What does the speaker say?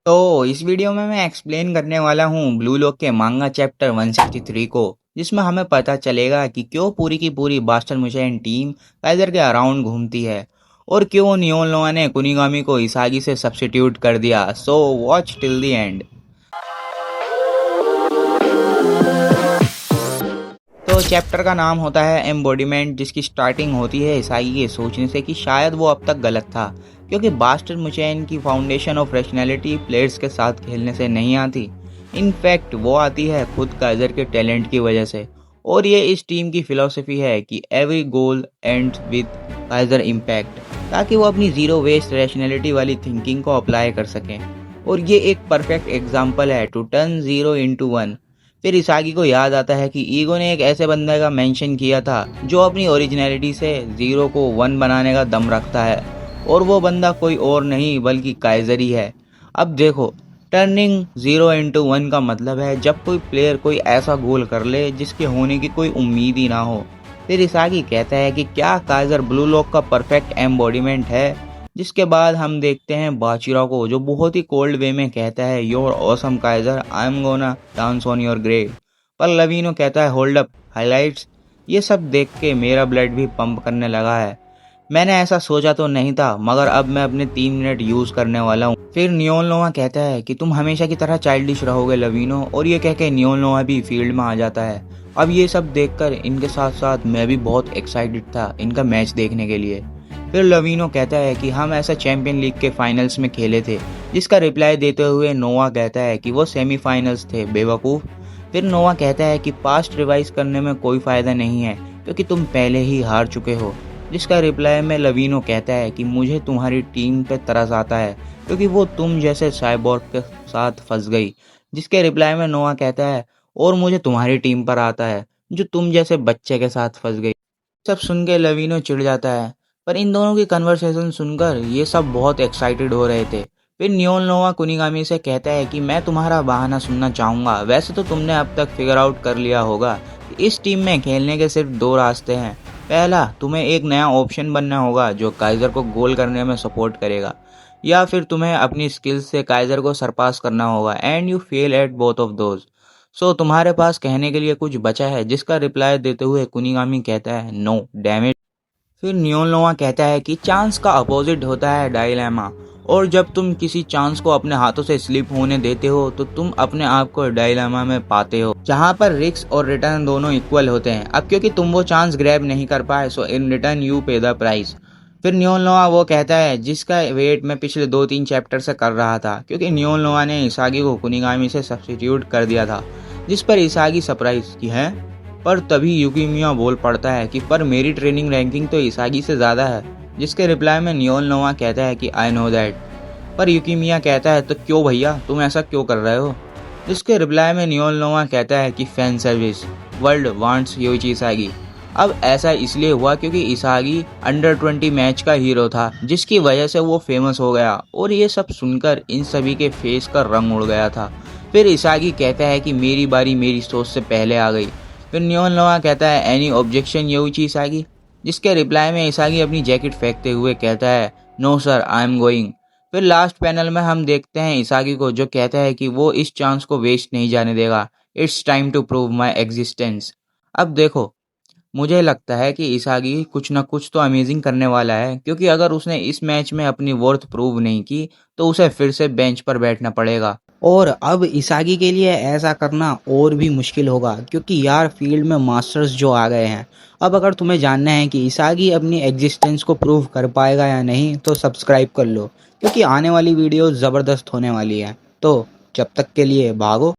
तो इस वीडियो में मैं एक्सप्लेन करने वाला हूँ ब्लू लॉक के मांगा चैप्टर 163 को, जिसमें हमें पता चलेगा कि क्यों पूरी की पूरी बास्टर मुशेन टीम काइजर के अराउंड घूमती है और क्यों नियोन लोआ ने कुनिगामी को इसागी से सब्स्टिट्यूट कर दिया। So watch till the end. तो चैप्टर का नाम होता है एम्बॉडीमेंट, जिसकी स्टार्टिंग होती है इसागी के सोचने से कि शायद वो अब तक गलत था, क्योंकि बास्टर मुचैन की फाउंडेशन ऑफ रैशनैलिटी प्लेयर्स के साथ खेलने से नहीं आती। इनफैक्ट वो आती है खुद काइजर के टैलेंट की वजह से। और ये इस टीम की फिलॉसफी है कि every goal ends with Kaiser impact, ताकि वो अपनी जीरो वेस्ट रैशनैलिटी वाली थिंकिंग को अप्लाई कर सकें। और ये एक परफेक्ट एग्जाम्पल है to turn zero into one. फिर इसागी को याद आता है कि ईगो ने एक ऐसे बंदे का मेंशन किया था जो अपनी ओरिजिनलिटी से जीरो को वन बनाने का दम रखता है, और वो बंदा कोई और नहीं बल्कि काइजर ही है। अब देखो, टर्निंग जीरो इनटू वन का मतलब है जब कोई प्लेयर कोई ऐसा गोल कर ले जिसके होने की कोई उम्मीद ही ना हो। फिर इसागी कहता है कि क्या काइजर ब्लू लॉक का परफेक्ट एम्बॉडीमेंट है। जिसके बाद हम देखते हैं बाचिरा को, जो बहुत ही कोल्ड वे में कहता है your awesome Kaiser, I am gonna dance on your grave. पर लवीनो कहता है होल्ड अप, हाइलाइट्स। ये सब देख के मेरा ब्लड भी पंप करने लगा है। मैंने ऐसा सोचा तो नहीं था, मगर अब मैं अपने 3 मिनट यूज करने वाला हूँ। फिर नियोन लोआ कहता है कि तुम हमेशा की तरह चाइल्डिश रहोगे लवीनो, और ये कह के नियोन लोआ भी फील्ड में आ जाता है। अब ये सब देखकर इनके साथ साथ मैं भी बहुत एक्साइटेड था इनका मैच देखने के लिए। फिर लवीनो कहता है कि हम ऐसा चैंपियन लीग के फाइनल्स में खेले थे, जिसका रिप्लाई देते हुए नोआ कहता है कि वो सेमीफाइनल्स थे बेवकूफ़। फिर नोआ कहता है कि पास्ट रिवाइज करने में कोई फ़ायदा नहीं है, क्योंकि तुम पहले ही हार चुके हो। जिसका रिप्लाई में लवीनो कहता है कि मुझे तुम्हारी टीम पे तरस आता है, क्योंकि वो तुम जैसे साइबोर्ग के साथ फंस गई। जिसके रिप्लाई में नोआ कहता है और मुझे तुम्हारी टीम पर आता है, जो तुम जैसे बच्चे के साथ फंस गई। सब सुन के लवीनो चिढ़ जाता है, पर इन दोनों की कन्वर्सेशन सुनकर ये सब बहुत एक्साइटेड हो रहे थे। फिर नियोन लोआ कुनिगामी से कहता है कि मैं तुम्हारा बहाना सुनना चाहूँगा। वैसे तो तुमने अब तक फिगर आउट कर लिया होगा कि इस टीम में खेलने के सिर्फ 2 रास्ते हैं। पहला, तुम्हें एक नया ऑप्शन बनना होगा जो काइजर को गोल करने में सपोर्ट करेगा, या फिर तुम्हें अपनी स्किल्स से काइजर को सरपास करना होगा, and you fail at both of those. So तुम्हारे पास कहने के लिए कुछ बचा है। जिसका रिप्लाई देते हुए कुनिगामी कहता है नो डैम इट। फिर नियोन लोआ कहता है कि चांस का अपोजिट होता है डायलेमा, और जब तुम किसी चांस को अपने हाथों से स्लिप होने देते हो तो तुम अपने आप को डायलेमा में पाते हो, जहां पर रिस्क और रिटर्न दोनों इक्वल होते हैं। अब क्योंकि तुम वो चांस ग्रैब नहीं कर पाए, सो इन रिटर्न यू पे द प्राइस। फिर नियोन लोआ वो कहता है जिसका वेट मैं पिछले 2-3 चैप्टर से कर रहा था, क्योंकि नियोन लोआ ने इसागी को कुनिगामी से सब्स्टिट्यूट कर दिया था। जिस पर इसागी सरप्राइज की है, पर तभी युकिमिया बोल पड़ता है कि पर मेरी ट्रेनिंग रैंकिंग तो इसागी से ज़्यादा है। जिसके रिप्लाई में नियोन लोआ कहता है कि आई नो दैट। पर युकिमिया कहता है तो क्यों भैया, तुम ऐसा क्यों कर रहे हो। जिसके रिप्लाई में नियोन लोआ कहता है कि fan service, world wants Yoichi Isagi. अब ऐसा इसलिए हुआ क्योंकि इसागी अंडर 20 मैच का हीरो था, जिसकी वजह से वो फेमस हो गया। और ये सब सुनकर इन सभी के फेस का रंग उड़ गया था। फिर इसागी कहता है कि मेरी बारी मेरी सोच से पहले आ गई। फिर नियोन लोआ कहता है एनी ऑब्जेक्शन योइची इसागी। जिसके रिप्लाई में इसागी अपनी जैकेट फेंकते हुए कहता है no sir, I am going. फिर लास्ट पैनल में हम देखते हैं इसागी को, जो कहता है कि वो इस चांस को वेस्ट नहीं जाने देगा। It's time to prove my existence. अब देखो, मुझे लगता है कि इसागी कुछ ना कुछ तो अमेजिंग करने वाला है, क्योंकि अगर उसने इस मैच में अपनी वर्थ प्रूव नहीं की तो उसे फिर से बेंच पर बैठना पड़ेगा। और अब इसागी के लिए ऐसा करना और भी मुश्किल होगा, क्योंकि यार फील्ड में मास्टर्स जो आ गए हैं। अब अगर तुम्हें जानना है कि इसागी अपनी एग्जिस्टेंस को प्रूव कर पाएगा या नहीं, तो सब्सक्राइब कर लो, क्योंकि आने वाली वीडियो ज़बरदस्त होने वाली है। तो जब तक के लिए भागो।